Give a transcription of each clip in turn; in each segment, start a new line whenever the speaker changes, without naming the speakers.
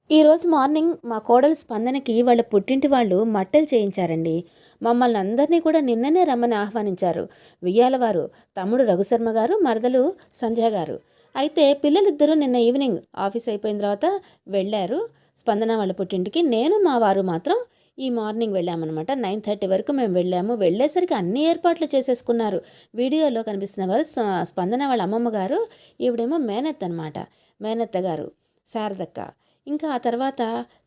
ఈరోజు మార్నింగ్ మా కోడలు స్పందనకి వాళ్ళ పుట్టింటి వాళ్ళు మట్టెలు చేయించారండి. మమ్మల్ని అందరినీ కూడా నిన్ననే రమ్మని ఆహ్వానించారు. వియ్యాలవారు తమ్ముడు రఘుశర్మ గారు, మరదలు సంధ్య గారు. అయితే పిల్లలిద్దరూ నిన్న ఈవినింగ్ ఆఫీస్ అయిపోయిన తర్వాత వెళ్ళారు స్పందన వాళ్ళ పుట్టింటికి. నేను మా వారు మాత్రం ఈ మార్నింగ్ వెళ్ళామన్నమాట. 9:30 వరకు మేము వెళ్ళాము. వెళ్ళేసరికి అన్ని ఏర్పాట్లు చేసేసుకున్నారు. వీడియోలో కనిపిస్తున్న వారు స్పందన వాళ్ళ అమ్మమ్మ గారు, ఈవిడేమో మేనత్త అనమాట. మేనత్త గారు శారదక్క. ఇంకా ఆ తర్వాత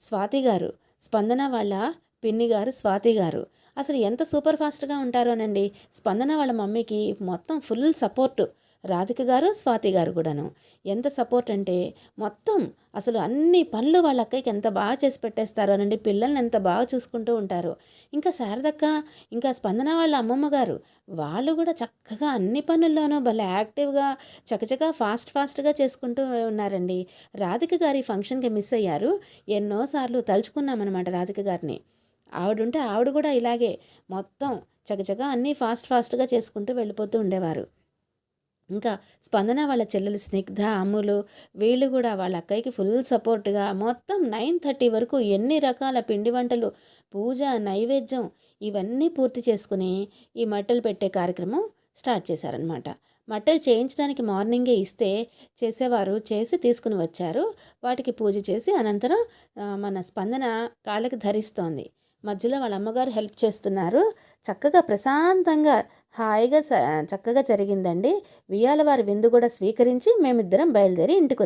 స్వాతి గారు, స్పందన వాళ్ళ పిన్ని గారు స్వాతి గారు. అసలు ఎంత సూపర్ ఫాస్ట్గా ఉంటారోనండి. స్పందన వాళ్ళ మమ్మీకి మొత్తం ఫుల్ సపోర్టు. రాధిక గారు, స్వాతి గారు కూడాను. ఎంత సపోర్ట్ అంటే మొత్తం అసలు అన్ని పనులు వాళ్ళ అక్కకి ఎంత బాగా చేసి పెట్టేస్తారోనండి. పిల్లల్ని ఎంత బాగా చూసుకుంటూ ఉంటారు. ఇంకా శారదక్క, ఇంకా స్పందన వాళ్ళ అమ్మమ్మ గారు, వాళ్ళు కూడా చక్కగా అన్ని పనుల్లోనూ భలే యాక్టివ్గా చకచకా ఫాస్ట్గా చేసుకుంటూ ఉన్నారండి. రాధిక గారి ఫంక్షన్కి మిస్ అయ్యారు. ఎన్నోసార్లు తలుచుకున్నామన్నమాట రాధిక గారిని. ఆవిడుంటే ఆవిడ కూడా ఇలాగే మొత్తం చకచకా అన్నీ ఫాస్ట్గా చేసుకుంటూ వెళ్ళిపోతూ ఉండేవారు. ఇంకా స్పందన వాళ్ళ చెల్లెలు స్నిగ్ధ, అమ్ములు, వీళ్ళు కూడా వాళ్ళ అక్కయ్యకి ఫుల్ సపోర్ట్గా మొత్తం 9:30 వరకు ఎన్ని రకాల పిండి వంటలు, పూజ, నైవేద్యం ఇవన్నీ పూర్తి చేసుకుని ఈ మట్టెలు పెట్టే కార్యక్రమం స్టార్ట్ చేశారనమాట. మట్టెలు చేయించడానికి మార్నింగే ఇస్తే చేసేవారు చేసి తీసుకుని వచ్చారు. వాటికి పూజ చేసి అనంతరం మన స్పందన కాళ్ళకి ధరిస్తోంది. మధ్యలో వాళ్ళ అమ్మగారు హెల్ప్ చేస్తున్నారు. చక్కగా ప్రశాంతంగా హాయిగా చక్కగా జరిగిందండి. వియ్యాల వారి విందు కూడా స్వీకరించి మేమిద్దరం బయలుదేరి ఇంటికి